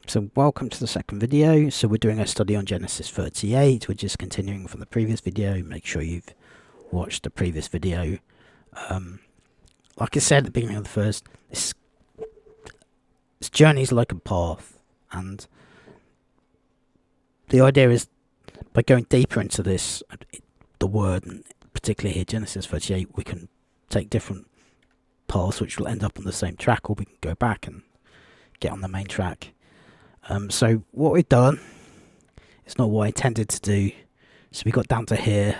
So welcome to the second video. So we're doing a study on Genesis 38. We're just continuing from the previous video. Make sure you've watched the previous video. Like I said at the beginning of the first, this journey is like a path, and the idea is by going deeper into this, the word, and particularly here Genesis 38, we can take different paths which will end up on the same track, or we can go back and get on the main track. So what we've done is not what I intended to do. So we got down to here.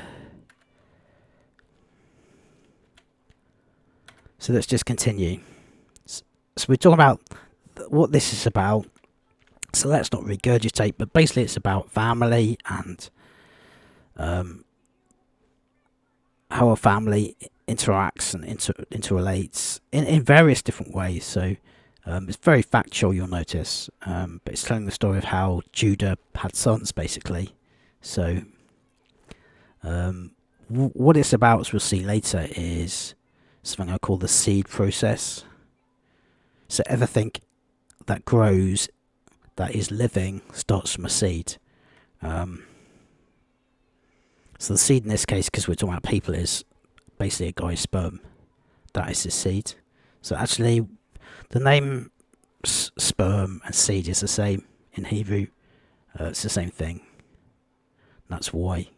So let's just continue. So we're talking about what this is about. So let's not regurgitate, but basically it's about family and how a family interacts and interrelates in various different ways. So it's very factual, you'll notice, but it's telling the story of how Judah had sons, basically. So what it's about, as we'll see later, is something I call the seed process. So everything that grows, that is living, starts from a seed. So the seed in this case, because we're talking about people, is basically a guy's sperm. That is his seed. So actually, the name sperm and seed is the same in Hebrew. It's the same thing. That's why.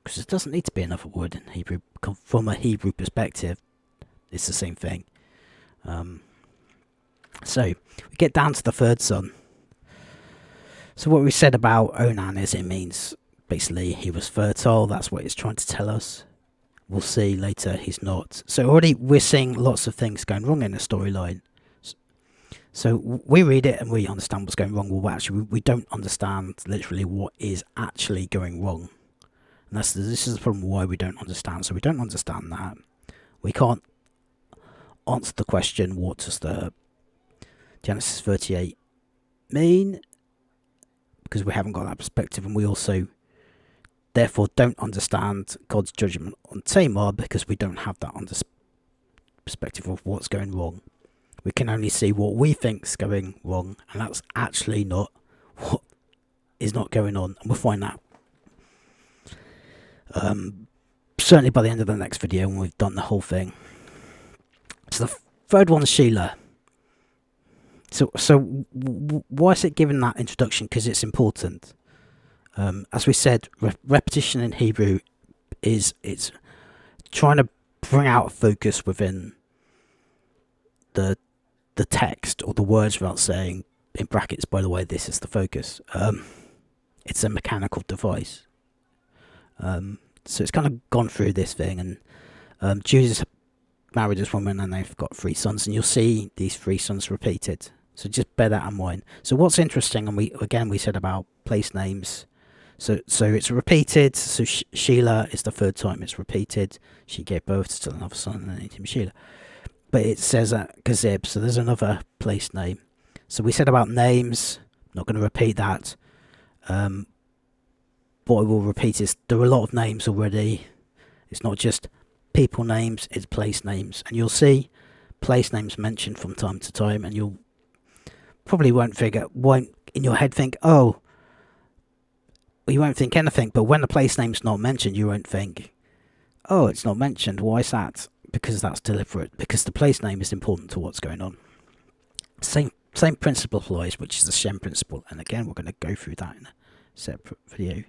Because it doesn't need to be another word in Hebrew. From a Hebrew perspective, it's the same thing. So, we get down to the third son. So what we said about Onan is it means, basically, he was fertile. That's what it's trying to tell us. We'll see later he's not. So already we're seeing lots of things going wrong in the storyline. So we read it and we understand what's going wrong. Well, actually, we don't understand literally what is actually going wrong. And this is the problem why we don't understand. So we don't understand that. We can't answer the question, what does the Genesis 38 mean? Because we haven't got that perspective. And we also, therefore, don't understand God's judgment on Tamar because we don't have that perspective of what's going wrong. We can only see what we think's going wrong, and that's actually not what is not going on. And we'll find that certainly by the end of the next video when we've done the whole thing. So the third one's Shelah. So why is it given that introduction? Because it's important. As we said, repetition in Hebrew it's trying to bring out a focus within the text or the words without saying, in brackets, by the way, this is the focus. It's a mechanical device. So it's kind of gone through this thing, and Judah's married this woman and they've got 3 sons, and you'll see these 3 sons repeated. So just bear that in mind. So what's interesting, and we said about place names. So it's repeated. So Shelah is the 3rd time it's repeated. She gave birth to another son and named him Shelah. But it says Gazib, so there's another place name. So we said about names, not going to repeat that. What I will repeat is there are a lot of names already. It's not just people names, it's place names. And you'll see place names mentioned from time to time, and you'll probably won't in your head think, oh, you won't think anything. But when the place name's not mentioned, you won't think, oh, it's not mentioned. Why is that? Because that's deliberate, because the place name is important to what's going on. Same principle applies, which is the Shem principle, and again we're going to go through that in a separate video.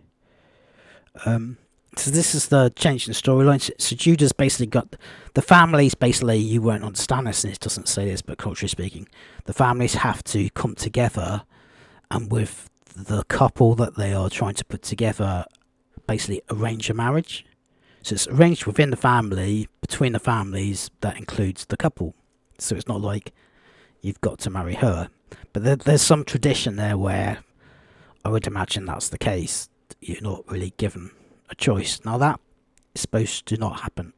So this is the change in storyline. So Judah's basically got the families. Basically, you won't understand this, and it doesn't say this, but culturally speaking, the families have to come together, and with the couple that they are trying to put together, basically arrange a marriage. So it's arranged within the family, between the families, that includes the couple. So it's not like you've got to marry her. But there's some tradition there where I would imagine that's the case. You're not really given a choice. Now that is supposed to not happen.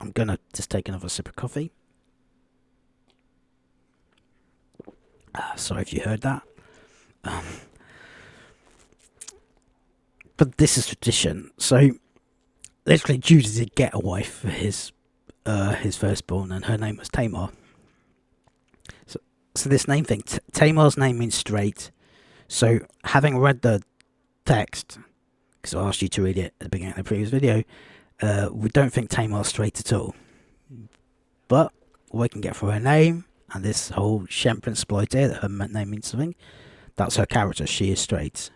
I'm going to just take another sip of coffee. Sorry if you heard that. But this is tradition. So literally, Judah did get a wife for his firstborn, and her name was Tamar. So this name thing, Tamar's name means straight. So, having read the text, because I asked you to read it at the beginning of the previous video, we don't think Tamar's straight at all. But we can get for her name and this whole Shem principle idea that her name means something. That's her character. She is straight.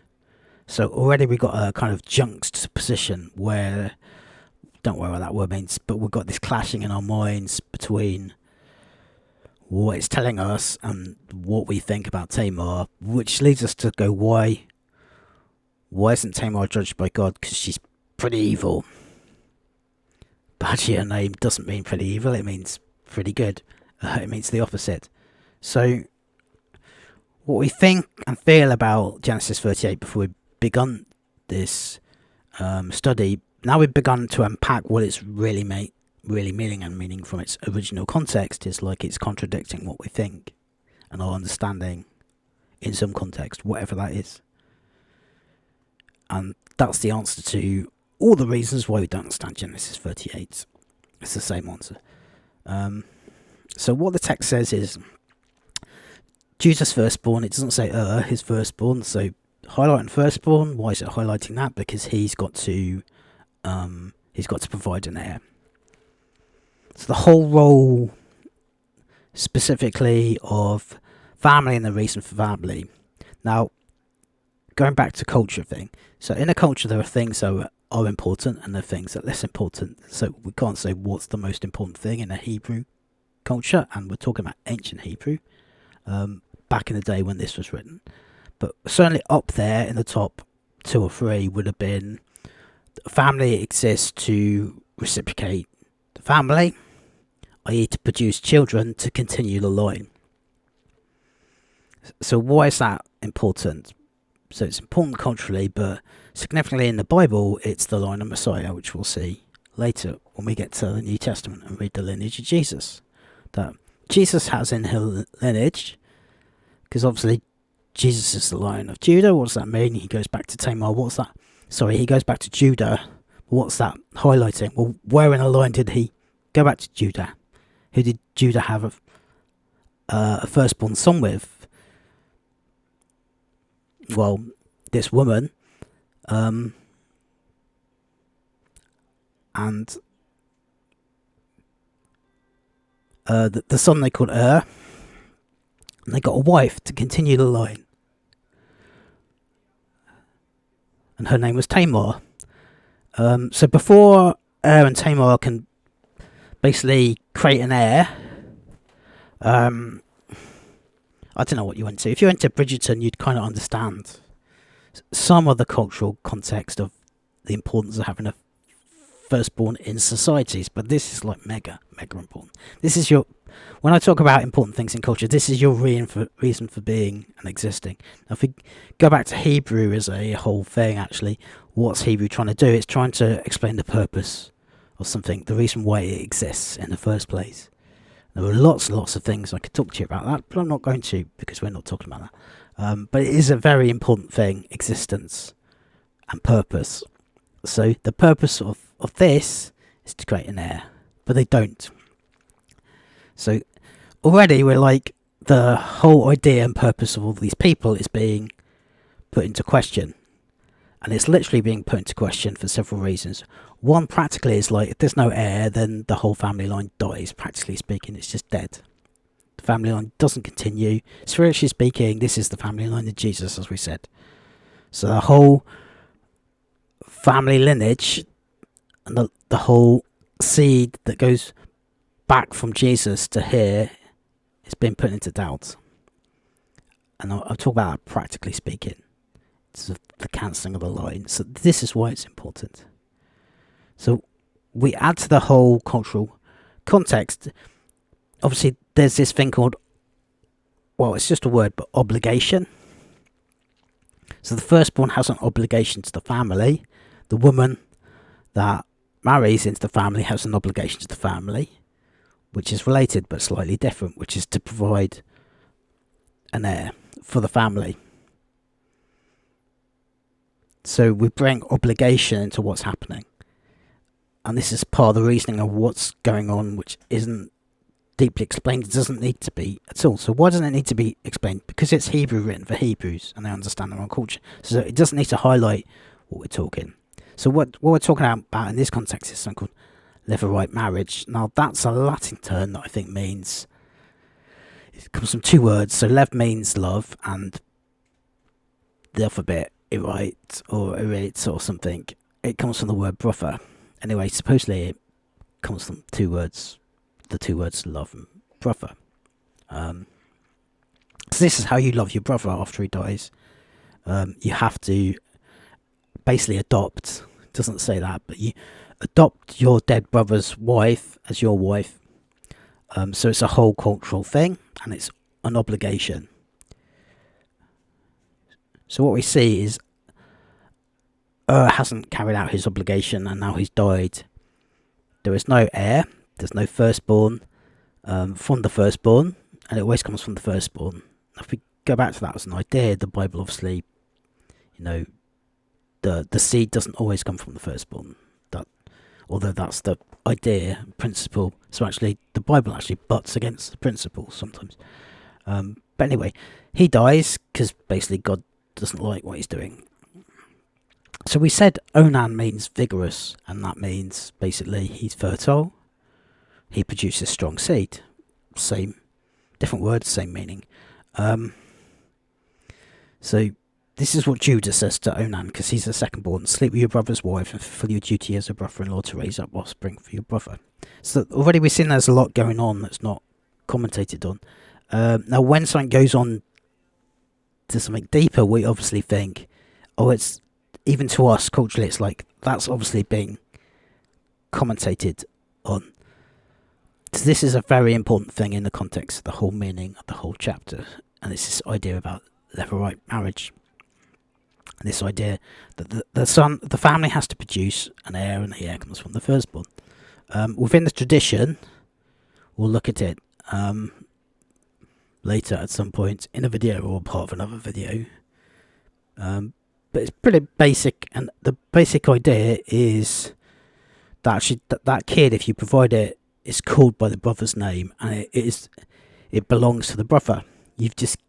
So already we got a kind of juxtaposition where, don't worry what that word means, but we've got this clashing in our minds between what it's telling us and what we think about Tamar, which leads us to go, why isn't Tamar judged by God? Because she's pretty evil. But actually her name doesn't mean pretty evil, it means pretty good. It means the opposite. So what we think and feel about Genesis 38 before we begun this study, now we've begun to unpack what it's really meaning from its original context, is like it's contradicting what we think and our understanding in some context, whatever that is. And that's the answer to all the reasons why we don't understand Genesis 38. It's the same answer. So what the text says is Judah's firstborn. It doesn't say his firstborn. So highlighting firstborn. Why is it highlighting that? Because he's got to provide an heir. So the whole role, specifically of family and the reason for family. Now, going back to culture thing. So in a culture, there are things that are important and there are things that are less important. So we can't say what's the most important thing in a Hebrew culture, and we're talking about ancient Hebrew, back in the day when this was written. But certainly up there in the top 2 or 3 would have been family exists to reciprocate the family, i.e. to produce children to continue the line. So why is that important? So it's important culturally, but significantly in the Bible, it's the line of Messiah, which we'll see later when we get to the New Testament and read the lineage of Jesus. That Jesus has in his lineage, because obviously Jesus is the Lion of Judah. What does that mean? He goes back to Tamar. He goes back to Judah. What's that highlighting? Well, where in a line did he go back to Judah? Who did Judah have a firstborn son with? Well, this woman, and the son they called and they got a wife to continue the line, and her name was Tamar. So before and Tamar can basically create an heir, I don't know what you went to. If you went to Bridgerton, you'd kind of understand some of the cultural context of the importance of having a firstborn in societies, but this is like mega important. This is when I talk about important things in culture, this is your reason for being and existing. Now, if we go back to Hebrew as a whole thing, actually, what's Hebrew trying to do? It's trying to explain the purpose of something, the reason why it exists in the first place. There are lots and lots of things I could talk to you about that, but I'm not going to, because we're not talking about that. But it is a very important thing, existence and purpose. So the purpose of this is to create an heir, but they don't. So already we're like, the whole idea and purpose of all these people is being put into question. And it's literally being put into question for several reasons. One, practically, is like, if there's no heir, then the whole family line dies. Practically speaking, it's just dead. The family line doesn't continue. Spiritually speaking, this is the family line of Jesus, as we said. So the whole family lineage and the whole seed that goes back from Jesus to here is being put into doubt. And I'll talk about that practically speaking. It's the cancelling of the line. So this is why it's important. So we add to the whole cultural context. Obviously, there's this thing called, well, it's just a word, but obligation. So the firstborn has an obligation to the family. The woman that marries into the family has an obligation to the family, which is related but slightly different, which is to provide an heir for the family. So we bring obligation into what's happening. And this is part of the reasoning of what's going on, which isn't deeply explained. It doesn't need to be at all. So why doesn't it need to be explained? Because it's Hebrew, written for Hebrews, and they understand their own culture. So it doesn't need to highlight what we're talking. So what we're talking about in this context is something called levirate marriage. Now that's a Latin term that I think means, it comes from two words. So lev means love, and the alphabet irate or irate or something. It comes from the word brother. Anyway, supposedly it comes from two words, the two words love and brother. So this is how you love your brother after he dies. You have to basically adopt. It doesn't say that, but you adopt your dead brother's wife as your wife. So it's a whole cultural thing, and it's an obligation. So what we see is hasn't carried out his obligation, and now he's died. There is no heir. There's no firstborn from the firstborn, and it always comes from the firstborn. If we go back to that as an idea, the Bible obviously, the seed doesn't always come from the firstborn. Although that's the idea, principle. So actually, the Bible actually butts against the principle sometimes. But anyway, he dies because basically God doesn't like what he's doing. So we said Onan means vigorous, and that means basically he's fertile. He produces strong seed. Same, different words, same meaning. So this is what Judah says to Onan, because he's the secondborn. Sleep with your brother's wife and fulfill your duty as a brother-in-law to raise up offspring for your brother. So already we've seen there's a lot going on that's not commentated on. Now when something goes on to something deeper, we obviously think, it's, even to us culturally, it's like, that's obviously being commentated on. So this is a very important thing in the context of the whole meaning of the whole chapter. And it's this idea about levirate marriage. And this idea that the family has to produce an heir, and the heir comes from the firstborn. Within the tradition, we'll look at it later at some point in a video or part of another video. But it's pretty basic, and the basic idea is that actually that kid, if you provide it, is called by the brother's name, and it belongs to the brother. You've just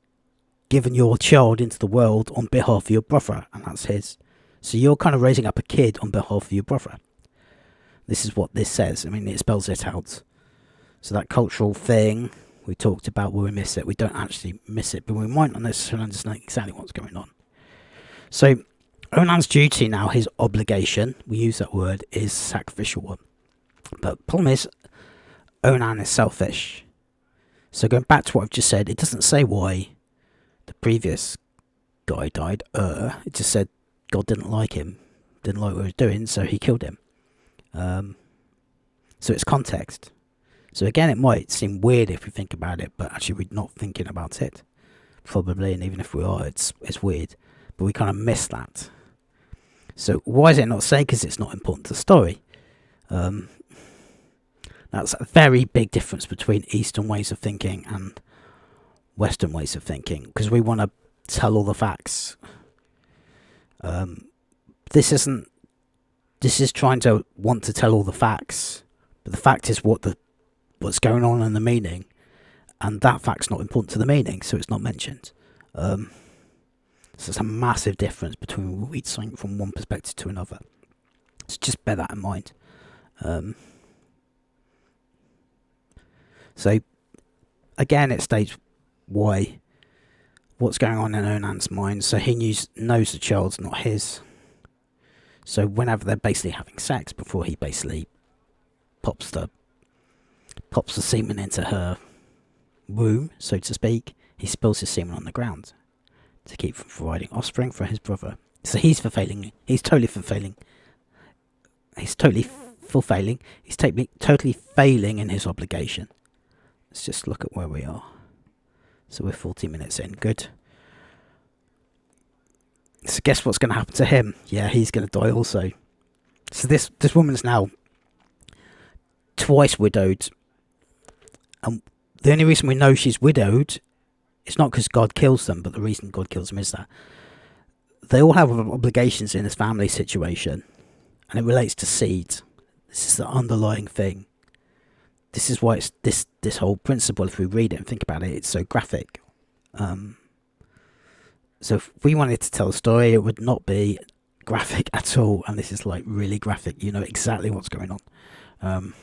given your child into the world on behalf of your brother, and that's his. So you're kind of raising up a kid on behalf of your brother. This is what this says. I mean, it spells it out. So that cultural thing we talked about, where we miss it, we don't actually miss it, but we might not necessarily understand exactly what's going on. So Onan's duty now, his obligation, we use that word, is sacrificial one. But the problem is, Onan is selfish. So going back to what I've just said, it doesn't say why the previous guy died. It just said God didn't like him, didn't like what he was doing, so he killed him. So it's context. So again, it might seem weird if we think about it, but actually we're not thinking about it, probably. And even if we are, it's weird, but we kind of miss that. So why is it not saying? Because it's not important to the story. That's a very big difference between Eastern ways of thinking and Western ways of thinking, because we want to tell all the facts. This is trying to want to tell all the facts, but the fact is what's going on in the meaning, and that fact's not important to the meaning, so it's not mentioned. So it's a massive difference between when we read something from one perspective to another. So just bear that in mind. So again, it states what's going on in Onan's mind. So he knows the child's not his. So whenever they're basically having sex, before he basically pops the semen into her womb, so to speak, he spills his semen on the ground to keep from providing offspring for his brother. So he's totally failing in his obligation. Let's just look at where we are. So we're 40 minutes in. Good. So guess what's going to happen to him? Yeah, he's going to die also. So this woman's now twice widowed. And the only reason we know she's widowed is not because God kills them, but the reason God kills them is that they all have obligations in this family situation, and it relates to seed. This is the underlying thing. this is why it's this whole principle, if we read it and think about it, it's so graphic. So if we wanted to tell a story, it would not be graphic at all, and this is like really graphic. You know exactly what's going on.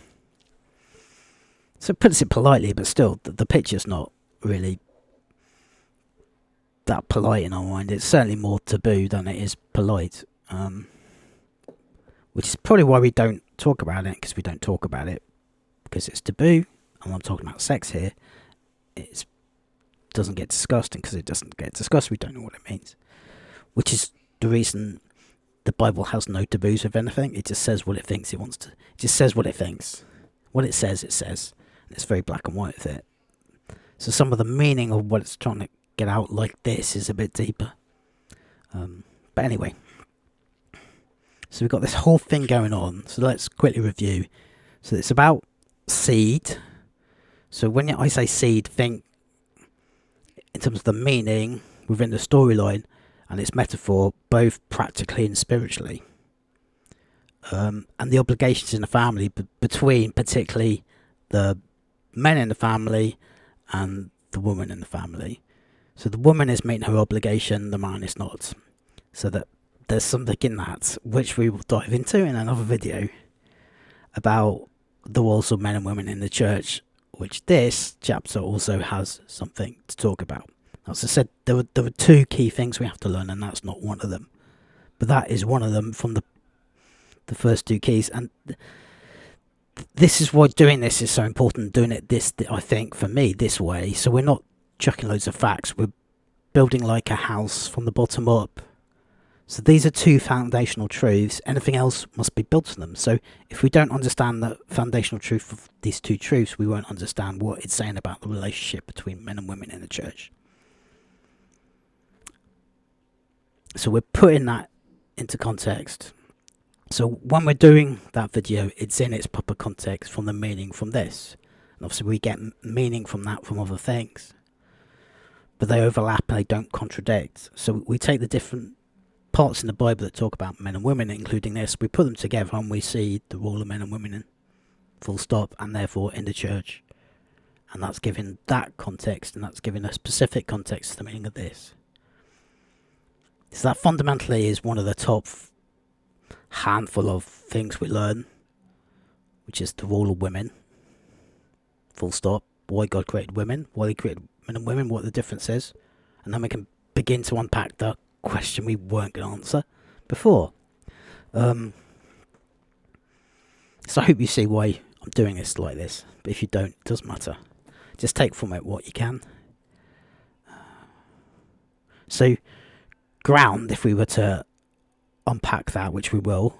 So it puts it politely, but still, the picture's not really that polite in our mind. It's certainly more taboo than it is polite, which is probably why we don't talk about it, because we don't talk about it because it's taboo. And I'm talking about sex here. It doesn't get discussed, and because it doesn't get discussed, we don't know what it means, which is the reason the Bible has no taboos of anything. It just says what it thinks it wants to. It just says what it thinks. What it says, it says. And it's very black and white with it. So some of the meaning of what it's trying to get out like this is a bit deeper. But anyway. So we've got this whole thing going on. So let's quickly review. So it's about seed. So when I say seed, think in terms of the meaning within the storyline and its metaphor, both practically and spiritually. And the obligations in the family between particularly the men in the family and the woman in the family. So the woman is meeting her obligation, the man is not. So that there's something in that which we will dive into in another video about the roles of men and women in the church, which this chapter also has something to talk about. As I said, there were two key things we have to learn, and that's not one of them. But that is one of them from the first two keys, and this is why doing this is so important. Doing it I think, for me, this way. So we're not chucking loads of facts. We're building like a house from the bottom up. So these are two foundational truths. Anything else must be built on them. So if we don't understand the foundational truth of these two truths, we won't understand what it's saying about the relationship between men and women in the church. So we're putting that into context. So when we're doing that video, it's in its proper context from the meaning from this. And obviously we get meaning from that from other things. But they overlap and they don't contradict. So we take the different parts in the Bible that talk about men and women, including this, we put them together and we see the role of men and women in full stop, and therefore in the church. And that's giving that context, and that's giving a specific context to the meaning of this. So that fundamentally is one of the top handful of things we learn, which is the role of women, full stop, why God created women, why he created men and women, what the difference is, and then we can begin to unpack the question we weren't going to answer before. So I hope you see why I'm doing this like this, but if you don't, it doesn't matter. Just take from it what you can. So ground, if we were to unpack that, which we will,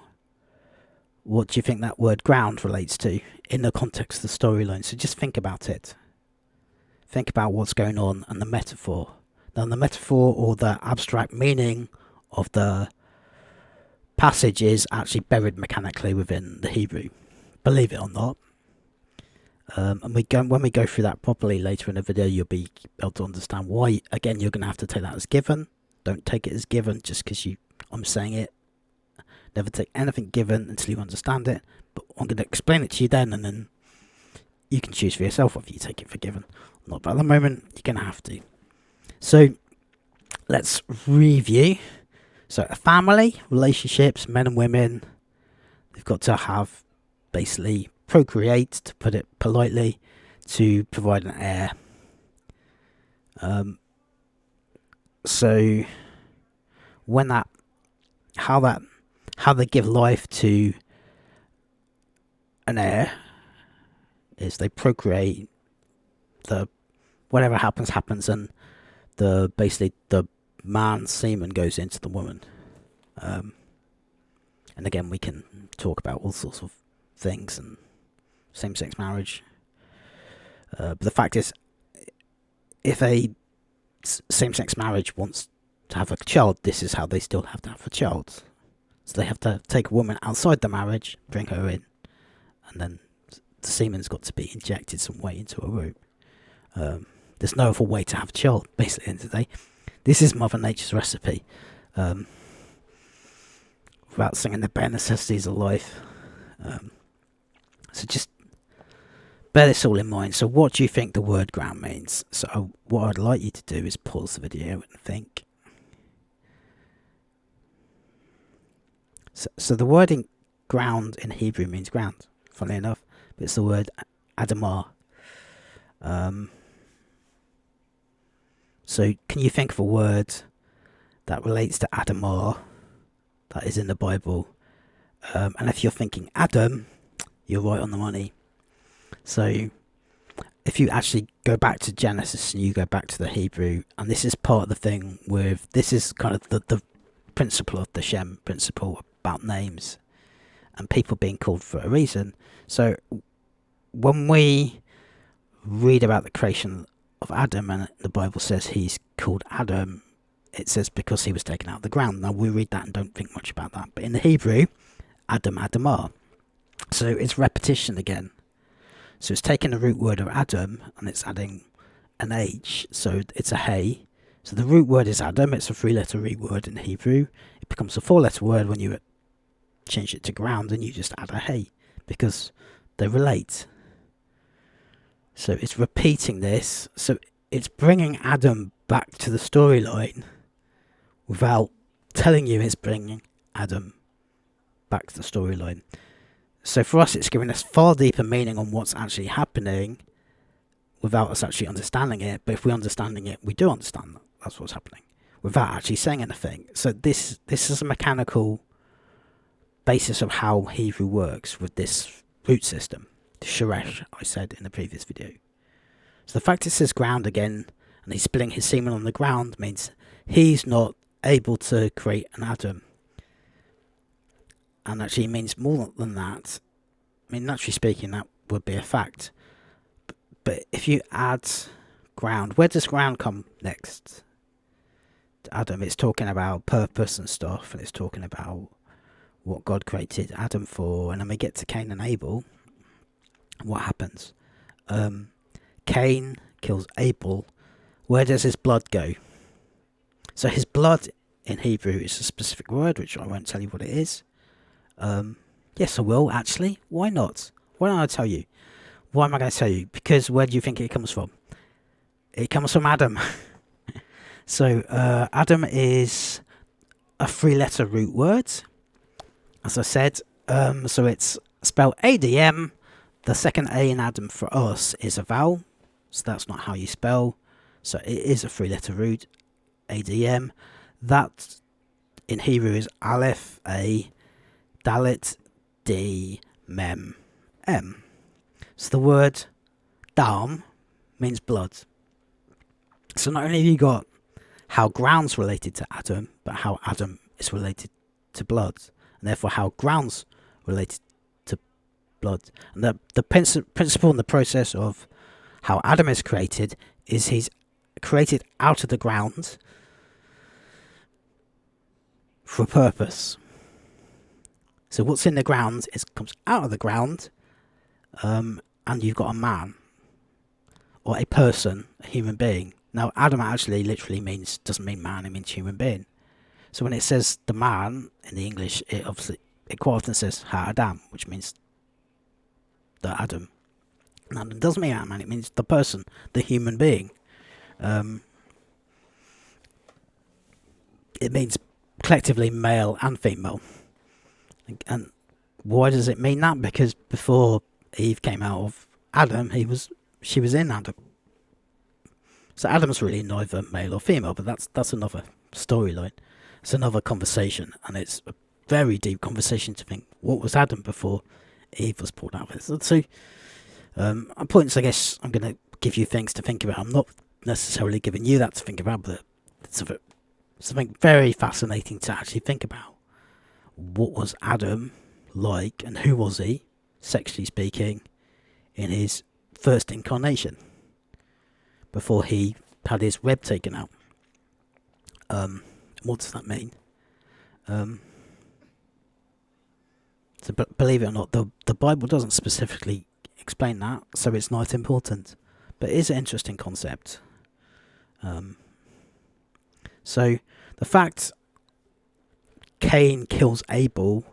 what do you think that word ground relates to in the context of the storyline? So just think about it. Think about what's going on and the metaphor. Now the metaphor or the abstract meaning of the passage is actually buried mechanically within the Hebrew, believe it or not. And when we go through that properly later in the video, you'll be able to understand why. Again, you're going to have to take that as given. Don't take it as given just because I'm saying it. Never take anything given until you understand it. But I'm going to explain it to you then, and then you can choose for yourself whether you take it for given or not. But at the moment, you're going to have to. So let's review. So a family, relationships, men and women, they've got to have basically procreate, to put it politely, to provide an heir. So when how they give life to an heir is they procreate, whatever happens, and basically the man's semen goes into the woman. And again, we can talk about all sorts of things and same-sex marriage. But the fact is, if a same-sex marriage wants to have a child, this is how they still have to have a child. So they have to take a woman outside the marriage, bring her in, and then the semen's got to be injected some way into her womb. There's no other way to have a child, basically, at the end of the day. This is Mother Nature's recipe. Without singing the bare necessities of life. So just bear this all in mind. So what do you think the word ground means? So what I'd like you to do is pause the video and think. So the word in ground in Hebrew means ground, funnily enough, but it's the word Adamah. So can you think of a word that relates to Adamah that is in the Bible? And if you're thinking Adam, you're right on the money. So if you actually go back to Genesis and you go back to the Hebrew, and this is part of the thing with, this is kind of the principle of the Shem principle about names and people being called for a reason. So when we read about the creation of Adam and the Bible says he's called Adam, it says because he was taken out of the ground. Now we read that and don't think much about that, but in the Hebrew, Adam, Adamah. So it's repetition again. So it's taking the root word of Adam and it's adding an H, so it's a hey. So the root word is Adam, it's a 3-letter root word in Hebrew. It becomes a 4-letter word when you change it to ground and you just add a hey, because they relate. So it's repeating this, so it's bringing Adam back to the storyline without telling you it's bringing Adam back to the storyline. So for us, it's giving us far deeper meaning on what's actually happening without us actually understanding it. But if we're understanding it, we do understand that that's what's happening without actually saying anything. So this is a mechanical basis of how Hebrew works with this root system, the Shelah, I said in the previous video. So the fact it says ground again, and he's spilling his semen on the ground, means he's not able to create an Adam. And actually means more than that. I mean, naturally speaking, that would be a fact. But if you add ground, where does ground come next? To Adam, it's talking about purpose and stuff, and it's talking about what God created Adam for. And then we get to Cain and Abel. What happens? Cain kills Abel. Where does his blood go? So his blood in Hebrew is a specific word, which I won't tell you what it is. Yes, I will, actually. Why not? Why don't I tell you? Why am I going to tell you? Because where do you think it comes from? It comes from Adam. So, Adam is a 3-letter root word, as I said. So it's spelled ADM. The second A in Adam for us is a vowel, so that's not how you spell. So it is a 3-letter root, ADM. That in Hebrew is Aleph, A, Dalet, D, Mem, M. So the word dam means blood. So not only have you got how ground's related to Adam, but how Adam is related to blood, and therefore how ground's related to blood. And the principle and the process of how Adam is created is he's created out of the ground for a purpose. So what's in the ground comes out of the ground, and you've got a man, or a person, a human being. Now, Adam actually literally doesn't mean man, it means human being. So when it says the man in the English, it quite often says ha-adam, which means the Adam. Now, it doesn't mean man, it means the person, the human being. It means collectively male and female. And why does it mean that? Because before Eve came out of Adam, she was in Adam. So Adam's really neither male or female, but that's another storyline. It's another conversation, and it's a very deep conversation to think, what was Adam before Eve was pulled out of it? So points, I guess, I'm going to give you things to think about. I'm not necessarily giving you that to think about, but it's something very fascinating to actually think about. What was Adam like, and who was he, sexually speaking, in his first incarnation, before he had his rib taken out? What does that mean? So, believe it or not, the Bible doesn't specifically explain that, so it's not important. But it is an interesting concept. So, the fact Cain kills Abel,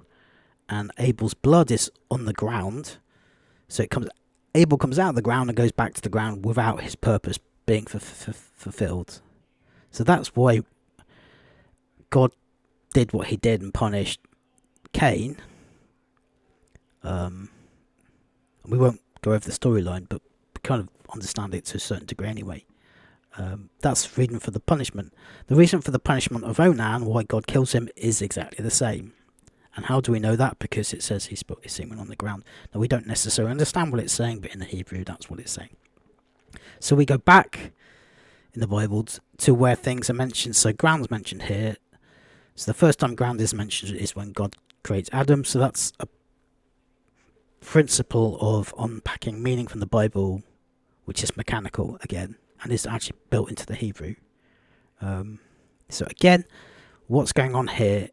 and Abel's blood is on the ground, so it comes Abel comes out of the ground and goes back to the ground without his purpose being fulfilled. So that's why God did what he did and punished Cain. We won't go over the storyline, but we kind of understand it to a certain degree anyway. That's the reason for the punishment. The reason for the punishment of Onan, why God kills him, is exactly the same. And how do we know that? Because it says he spilt his semen on the ground. Now, we don't necessarily understand what it's saying, but in the Hebrew, that's what it's saying. So we go back in the Bible to where things are mentioned. So ground's mentioned here. So the first time ground is mentioned is when God creates Adam. So that's a principle of unpacking meaning from the Bible, which is mechanical again, and is actually built into the Hebrew. So again, what's going on here?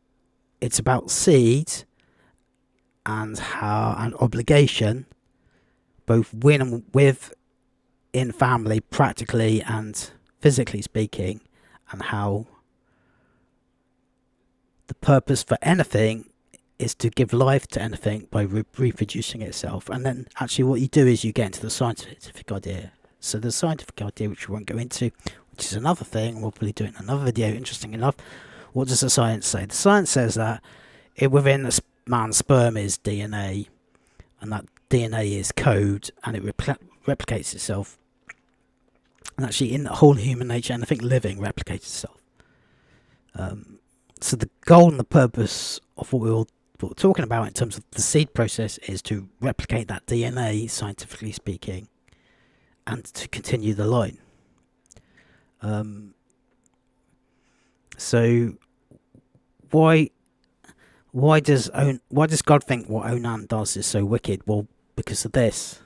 It's about seed and how an obligation, both within family, practically and physically speaking, and how the purpose for anything is to give life to anything by reproducing itself. And then actually what you do is you get into the scientific idea. So the scientific idea, which we won't go into, which is another thing, we'll probably do it in another video, interesting enough. What does the science say? The science says that within a man's sperm is DNA, and that DNA is code, and it replicates itself. And actually in the whole human nature, anything living replicates itself. So the goal and the purpose of what we're talking about in terms of the seed process is to replicate that DNA, scientifically speaking, and to continue the line. So why does God think what Onan does is so wicked? Well, because of this.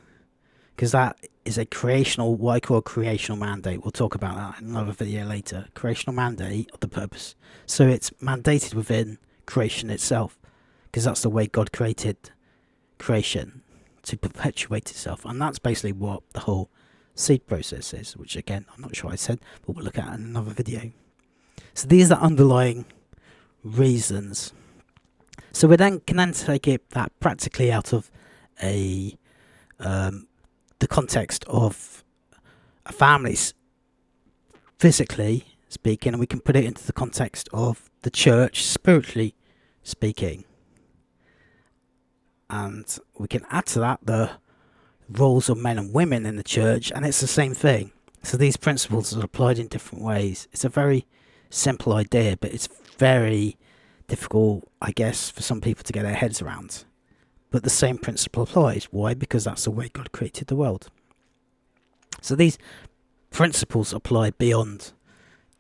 Because that is a creational, what I call a creational mandate. We'll talk about that in another video later. Creational mandate of the purpose. So it's mandated within creation itself. Because that's the way God created creation, to perpetuate itself. And that's basically what the whole seed process is, which again, I'm not sure I said, but we'll look at in another video. So these are the underlying reasons. So we then can take that practically out of the context of a family, physically speaking, and we can put it into the context of the church, spiritually speaking. And we can add to that the roles of men and women in the church, and it's the same thing. So these principles are applied in different ways. It's a very simple idea, but it's very difficult, I guess, for some people to get their heads around. But the same principle applies. Why? Because that's the way God created the world. So these principles apply beyond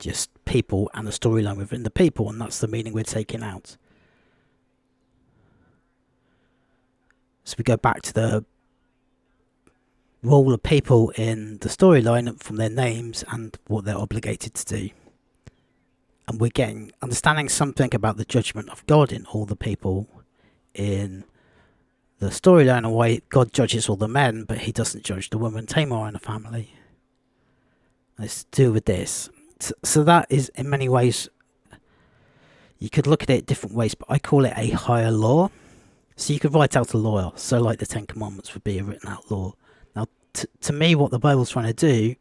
just people and the storyline within the people, and that's the meaning we're taking out. So we go back to the role of people in the storyline from their names and what they're obligated to do. And we're understanding something about the judgment of God in all the people in the storyline, and why God judges all the men, but he doesn't judge the woman Tamar in the family. And it's to do with this. So that is, in many ways, you could look at it different ways, but I call it a higher law. So you could write out a law, so like the Ten Commandments would be a written out law. Now, to me, what the Bible's trying to do,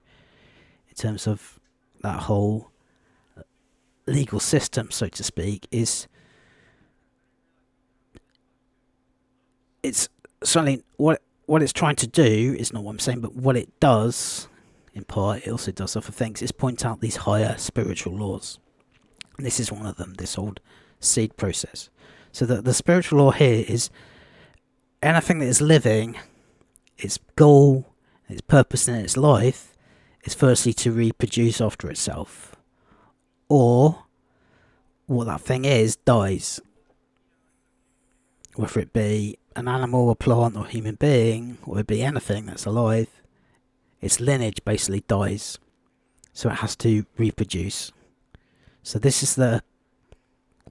in terms of that whole legal system, so to speak, is it's certainly what it's trying to do is not what I'm saying, but what it does, in part, it also does other things, is point out these higher spiritual laws. And this is one of them, this old seed process. So the spiritual law here is anything that is living, its goal, its purpose in its life is firstly to reproduce after itself. Or what that thing is, dies. Whether it be an animal, a plant, or human being, or it be anything that's alive, its lineage basically dies. So it has to reproduce. So this is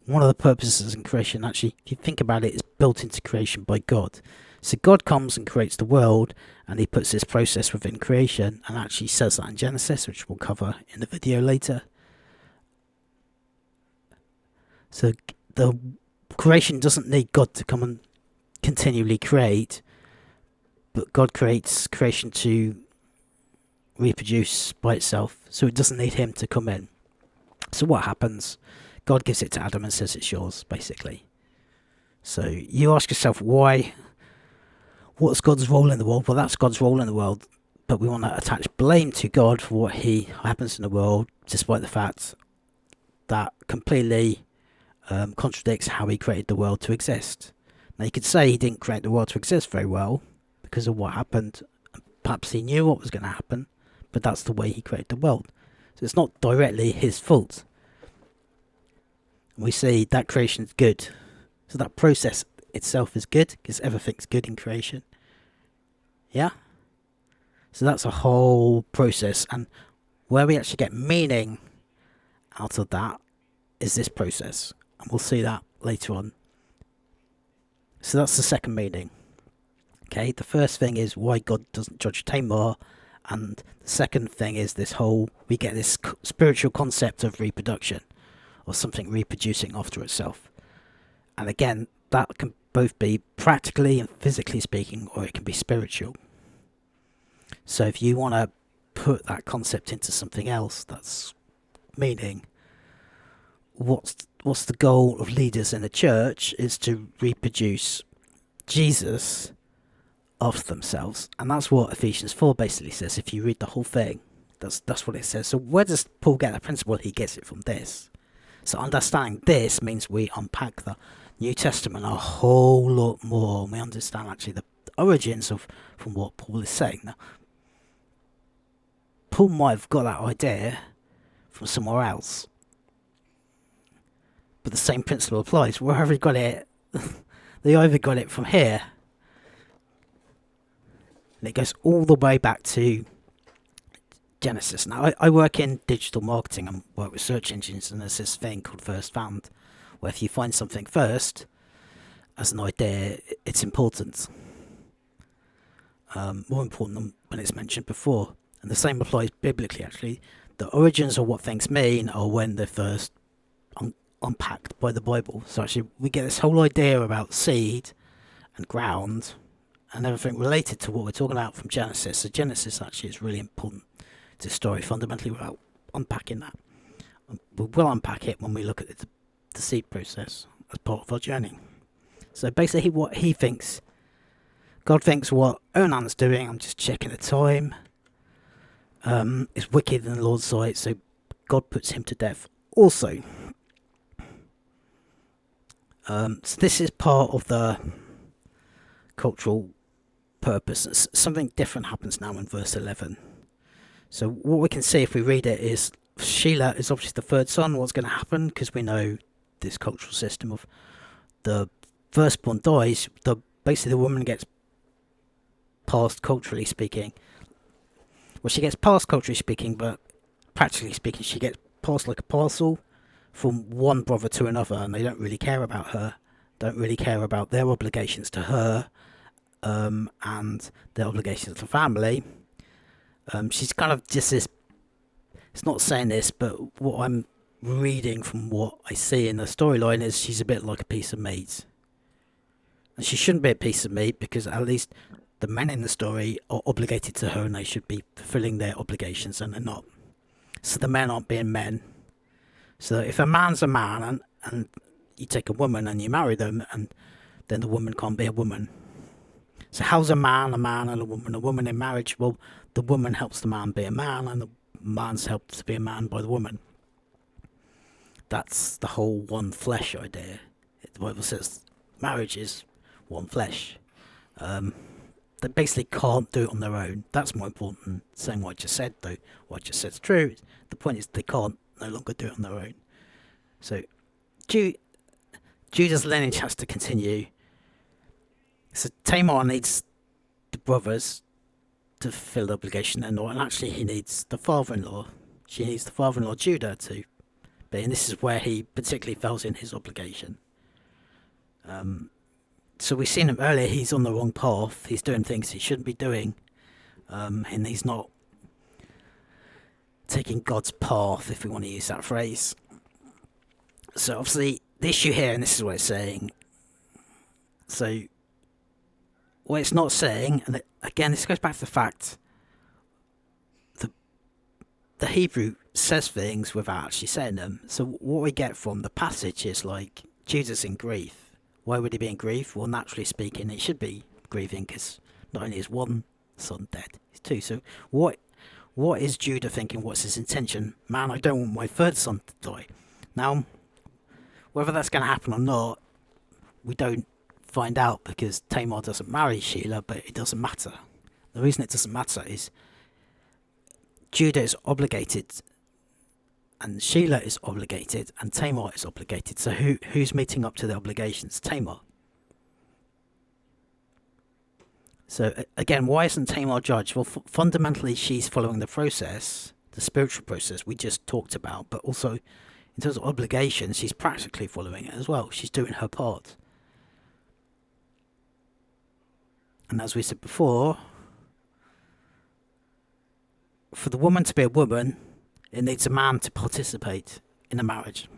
one of the purposes in creation. Actually, if you think about it, it's built into creation by God. So God comes and creates the world, and he puts this process within creation, and actually says that in Genesis, which we'll cover in the video later. So the creation doesn't need God to come and continually create, but God creates creation to reproduce by itself, so it doesn't need him to come in. So what happens? God gives it to Adam and says it's yours, basically. So you ask yourself, why? What's God's role in the world? Well, that's God's role in the world, but we want to attach blame to God for what happens in the world, despite the fact that completely contradicts how he created the world to exist. Now, you could say he didn't create the world to exist very well because of what happened. Perhaps he knew what was going to happen, but that's the way he created the world. So it's not directly his fault. We see that creation is good. So that process itself is good because everything's good in creation. Yeah? So that's a whole process, and where we actually get meaning out of that is this process, and we'll see that later on. So that's the second meaning. Okay, the first thing is why God doesn't judge Tamar, and the second thing is we get this spiritual concept of reproduction, or something reproducing after itself. And again, that can both be practically and physically speaking, or it can be spiritual. So if you want to put that concept into something else, that's meaning, what's the goal of leaders in the church is to reproduce Jesus after themselves. And that's what Ephesians 4 basically says. If you read the whole thing, that's what it says. So where does Paul get the principle? He gets it from this. So understanding this means we unpack the New Testament a whole lot more, and we understand actually the origins from what Paul is saying. Now, Paul might have got that idea from somewhere else, but the same principle applies. Wherever he got it, they either got it from here, and it goes all the way back to Genesis. Now, I work in digital marketing and work with search engines, and there's this thing called first found, where if you find something first as an idea, it's important. More important than when it's mentioned before. And the same applies biblically, actually. The origins of what things mean are when they're first unpacked by the Bible. So actually, we get this whole idea about seed and ground and everything related to what we're talking about from Genesis. So Genesis actually is really important to the story, fundamentally, without unpacking that. We will unpack it when we look at the seed process as part of our journey. So basically, what he thinks, God thinks what Onan's doing, I'm just checking the time, is wicked in the Lord's sight, so God puts him to death also. So this is part of the cultural purpose. Something different happens now in verse 11. So what we can see if we read it is Shelah is obviously the third son. What's going to happen? Because we know this cultural system of the firstborn dies, basically the woman gets passed culturally speaking. Well, she gets passed culturally speaking, but practically speaking, she gets passed like a parcel from one brother to another, and they don't really care about her, don't really care about their obligations to her, and their obligations to family. She's kind of just this, it's not saying this, but what I'm reading from what I see in the storyline is she's a bit like a piece of meat. And she shouldn't be a piece of meat, because at least the men in the story are obligated to her and they should be fulfilling their obligations, and they're not. So the men aren't being men. So if a man's a man and you take a woman and you marry them, and then the woman can't be a woman. So how's a man and a woman in marriage? Well, the woman helps the man be a man, and the man's helped to be a man by the woman. That's the whole one flesh idea. The Bible says marriage is one flesh. They basically can't do it on their own. That's more important than saying what I just said, though. What I just said is true. The point is they can't no longer do it on their own. So Judah's lineage has to continue. So Tamar needs the brothers to fulfill the obligation and actually he needs the father-in-law. She needs the father-in-law Judah to be, and this is where he particularly fails in his obligation. So we've seen him earlier, he's on the wrong path, he's doing things he shouldn't be doing, and he's not taking God's path, if we want to use that phrase. So obviously the issue here, and this is what it's saying, so what it's not saying, and again, this goes back to the fact the Hebrew says things without actually saying them. So what we get from the passage is like, Judah's in grief. Why would he be in grief? Well, naturally speaking, he should be grieving because not only is one son dead, he's two. So what is Judah thinking? What's his intention? Man, I don't want my third son to die. Now, whether that's going to happen or not, we don't find out because Tamar doesn't marry Shelah, but it doesn't matter. The reason it doesn't matter is Judah is obligated, and Shelah is obligated, and Tamar is obligated. So who's meeting up to the obligations? Tamar. So again, why isn't Tamar judged? Well, fundamentally, she's following the process, the spiritual process we just talked about, but also in terms of obligations, she's practically following it as well. She's doing her part. And as we said before, for the woman to be a woman, it needs a man to participate in a marriage.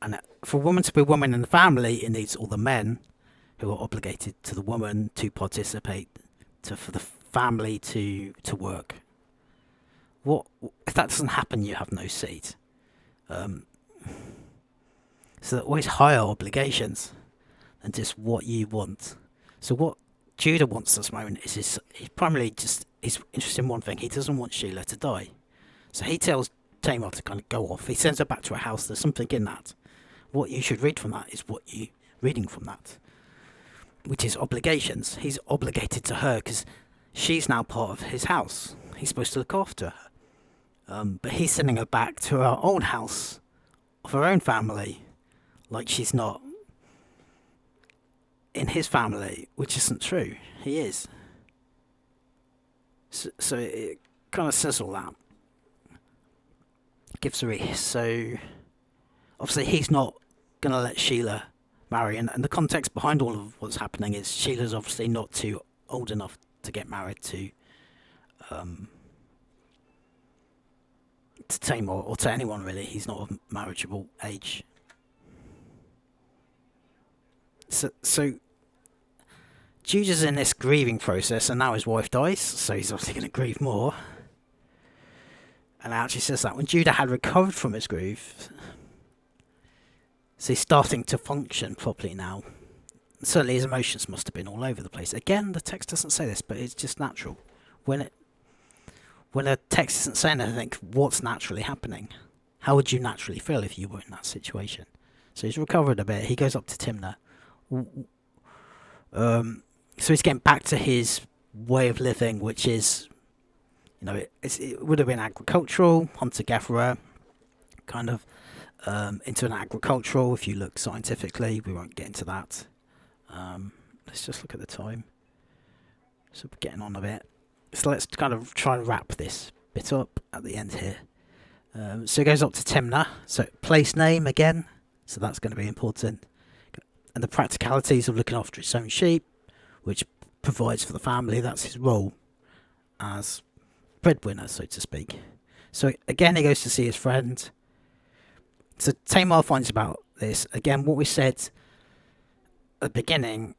And for a woman to be a woman in the family, it needs all the men who are obligated to the woman to participate, for the family to work. What if that doesn't happen? You have no seed. So there are always higher obligations than just what you want. So what Judah wants at this moment is he's primarily he's interested in one thing. He doesn't want Shelah to die. So he tells Tamar to kind of go off. He sends her back to her house. There's something in that. What you should read from that is what you're reading from that, which is obligations. He's obligated to her because she's now part of his house. He's supposed to look after her. But he's sending her back to her own house of her own family, like she's not in his family, which isn't true. He is. So it kind of says all that. Gives her so obviously he's not going to let Shelah marry, and the context behind all of what's happening is Shelah's obviously not too old enough to get married to Tamar or to anyone really. He's not of marriageable age. So Judah's in this grieving process, and now his wife dies, so he's obviously going to grieve more. And it actually says that when Judah had recovered from his grief, so he's starting to function properly now. Certainly his emotions must have been all over the place. Again, the text doesn't say this, but it's just natural. When a text isn't saying anything, what's naturally happening? How would you naturally feel if you were in that situation? So he's recovered a bit. He goes up to Timnah. So he's getting back to his way of living, which is, it would have been agricultural, hunter-gatherer, kind of into an agricultural, if you look scientifically. We won't get into that. Let's just look at the time. So we're getting on a bit. So let's kind of try and wrap this bit up at the end here. So it goes up to Timnah. So place name again. So that's going to be important. And the practicalities of looking after his own sheep, which provides for the family. That's his role as breadwinner, so to speak. So again, he goes to see his friend. So Tamar finds about this. Again, what we said at the beginning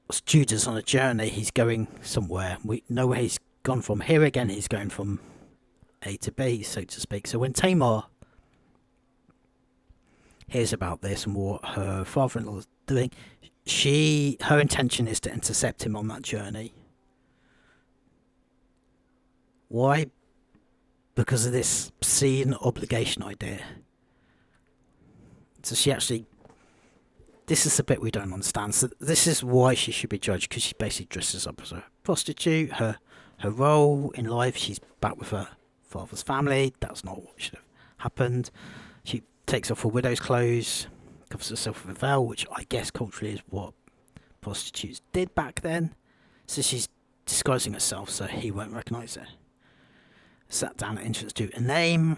was Judah's on a journey. He's going somewhere. We know where he's gone from. Here again, he's going from A to B, so to speak. So when Tamar hears about this and what her father-in-law is doing, her intention is to intercept him on that journey. Why? Because of this scene obligation idea. So she actually, this is the bit we don't understand. So this is why she should be judged, because she basically dresses up as a prostitute. Her role in life, she's back with her father's family. That's not what should have happened. She takes off her widow's clothes, covers herself with a veil, which I guess culturally is what prostitutes did back then. So she's disguising herself so he won't recognise her. Sat down at entrance to a name,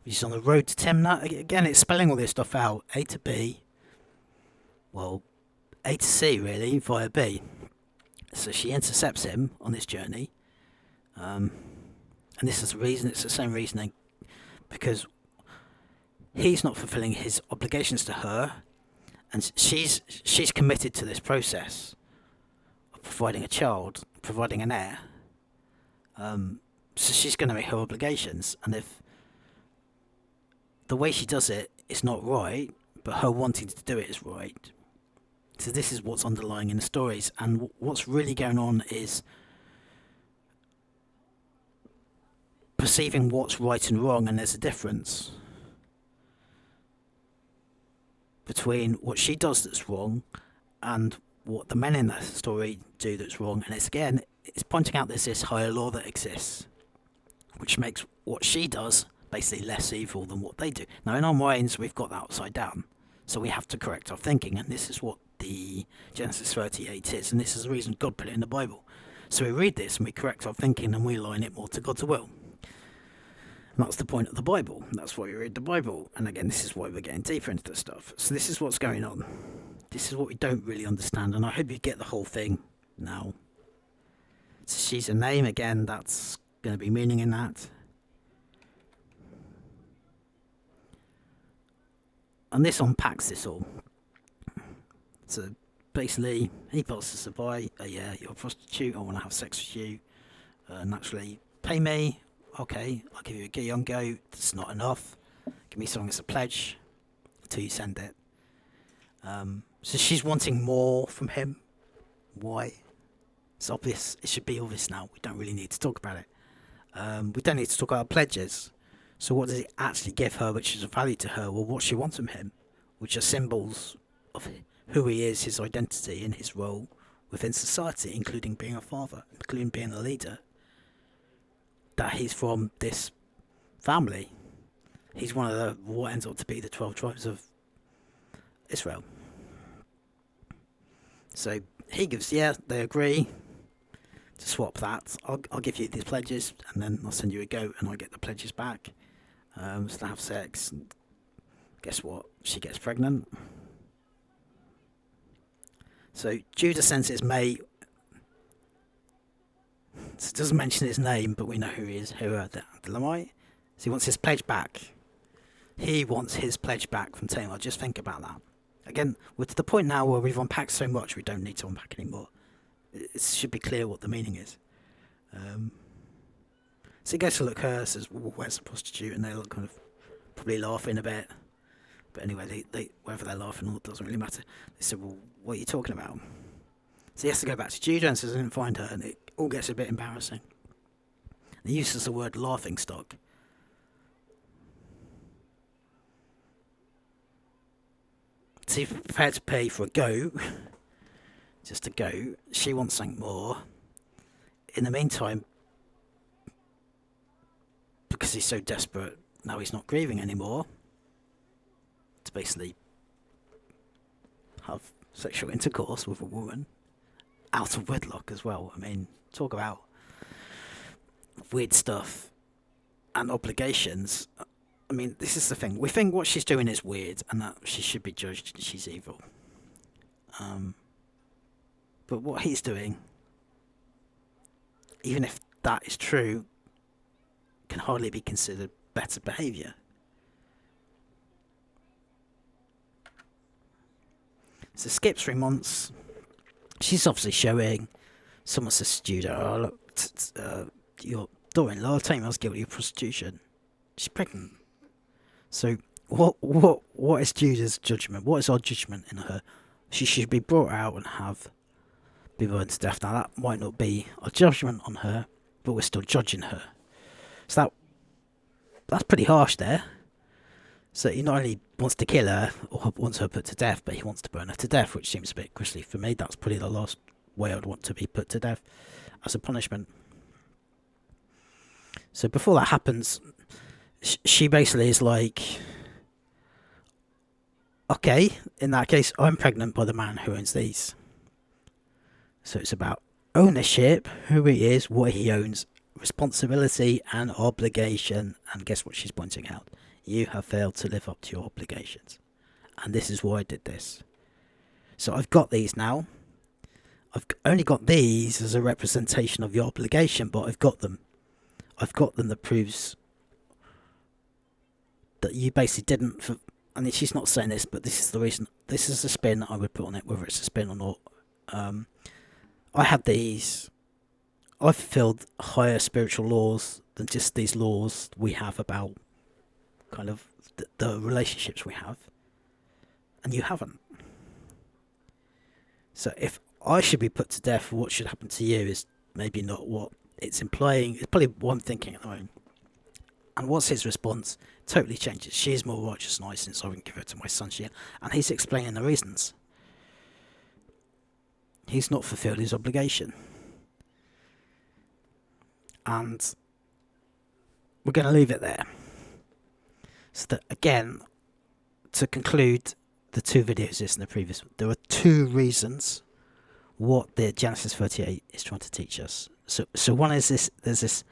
which is on the road to Timnah. Again, it's spelling all this stuff out. A to B. Well, A to C really, via B. So she intercepts him on this journey. And this is the reason, it's the same reasoning. Because he's not fulfilling his obligations to her, and she's committed to this process providing a child, providing an heir. So she's going to make her obligations, and if the way she does it is not right, but her wanting to do it is right. So this is what's underlying in the stories, and what's really going on is perceiving what's right and wrong, and there's a difference between what she does that's wrong and what the men in the story do that's wrong. And it's pointing out there's this higher law that exists, which makes what she does basically less evil than what they do. Now, in our minds, we've got that upside down, so we have to correct our thinking, and this is what the Genesis 38 is, and this is the reason God put it in the Bible. So we read this and we correct our thinking and we align it more to God's will. And that's the point of the Bible. That's why we read the Bible. And again, this is why we're getting deeper into this stuff. So this is what's going on. This is what we don't really understand, and I hope you get the whole thing now. So she's a name, again, that's going to be meaning in that. And this unpacks this all. So basically, he passes her by. Yeah, you're a prostitute. I want to have sex with you. Naturally, pay me. Okay, I'll give you a young goat. That's not enough. Give me something as a pledge until you send it. So she's wanting more from him. Why? It's obvious. It should be obvious now. We don't really need to talk about it. We don't need to talk about pledges. So what does he actually give her, which is of value to her? Well, what she wants from him, which are symbols of who he is, his identity, and his role within society, including being a father, including being a leader. That he's from this family. He's one of what ends up to be the 12 tribes of Israel. So he gives, they agree to swap that. I'll give you these pledges, and then I'll send you a goat, and I get the pledges back. So they have sex. And guess what? She gets pregnant. So Judah sends his mate. So it doesn't mention his name, but we know who he is. Who are the levirate? So he wants his pledge back. He wants his pledge back from Tamar. Just think about that. Again, we're to the point now where we've unpacked so much we don't need to unpack anymore. It should be clear what the meaning is. So he goes to look her, says, well, where's the prostitute? And they're kind of probably laughing a bit. But anyway, they whether they're laughing or not doesn't really matter. They said, well, what are you talking about? So he has to go back to Judah and says, I didn't find her. And it all gets a bit embarrassing. He uses the word laughing stock. So he's prepared to pay for a goat. Just a goat. She wants something more. In the meantime, because he's so desperate, now he's not grieving anymore, to basically have sexual intercourse with a woman out of wedlock as well. I mean, talk about weird stuff and obligations. I mean, this is the thing. We think what she's doing is weird and that she should be judged, she's evil. But what he's doing, even if that is true, can hardly be considered better behaviour. So skip 3 months. She's obviously showing. Someone says to Judah, oh look, your daughter-in-law, Tamar's guilty of prostitution. She's pregnant. So what is Judah's judgment? What is our judgment in her? She should be brought out and be burned to death. Now that might not be our judgment on her, but we're still judging her. So that's pretty harsh there. So he not only wants to kill her or wants her put to death, but he wants to burn her to death, which seems a bit grisly for me. That's probably the last way I'd want to be put to death as a punishment. So before that happens, she basically is like, okay, in that case, I'm pregnant by the man who owns these. So it's about ownership, who he is, what he owns, responsibility and obligation. And guess what she's pointing out? You have failed to live up to your obligations. And this is why I did this. So I've got these now. I've only got these as a representation of your obligation, but I've got them. I've got them that proves that you basically didn't. I mean, she's not saying this, but this is the reason. This is the spin I would put on it, whether it's a spin or not. I had these. I fulfilled higher spiritual laws than just these laws we have about kind of the relationships we have, and you haven't. So if I should be put to death, what should happen to you is maybe not what it's implying. It's probably what I'm thinking at the moment. And what's his response? Totally changes. She is more righteous than I, since I wouldn't give her to my son Shelah. And he's explaining the reasons. He's not fulfilled his obligation. And we're going to leave it there. So that, again, to conclude the two videos in the previous, there are two reasons what the Genesis 38 is trying to teach us. So one is this: there's this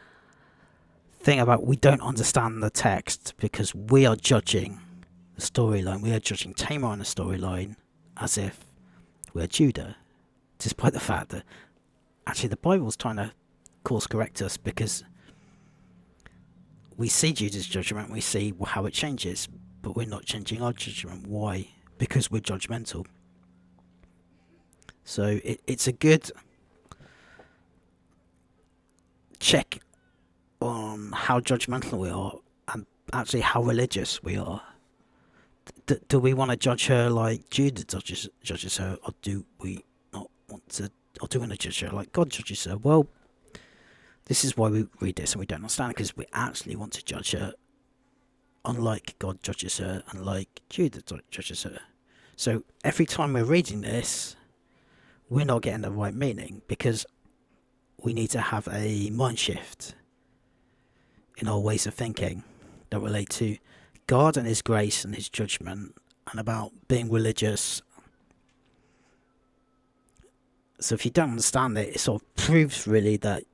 thing about we don't understand the text because we are judging the storyline. We are judging Tamar in the storyline as if we're Judah, despite the fact that actually the Bible's trying to course correct us, because we see Judah's judgment, we see how it changes, but we're not changing our judgment. Why? Because we're judgmental. So it's a good check on how judgmental we are, and actually how religious we are. Do we want to judge her like Judah judges her, or do we not want to, or do we want to judge her like God judges her? Well, this is why we read this and we don't understand it, because we actually want to judge her unlike God judges her and like Judah judges her. So every time we're reading this, we're not getting the right meaning, because we need to have a mind shift in our ways of thinking that relate to God and his grace and his judgment, and about being religious. So if you don't understand it, it sort of proves really that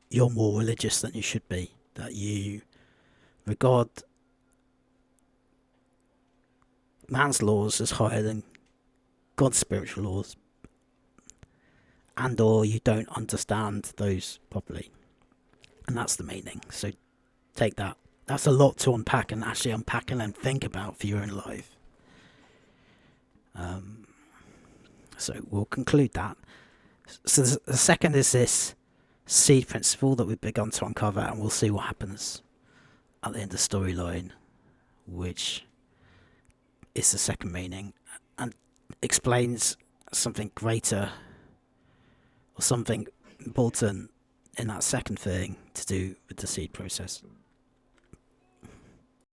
you're more religious than you should be, that you regard man's laws as higher than God's spiritual laws, and or you don't understand those properly. And that's the meaning. So take that. That's a lot to unpack, and actually unpack and think about for your own life. So we'll conclude that. So the second is this seed principle that we've begun to uncover, and we'll see what happens at the end of the storyline, which is the second meaning, and explains something greater or something important in that second thing to do with the seed process.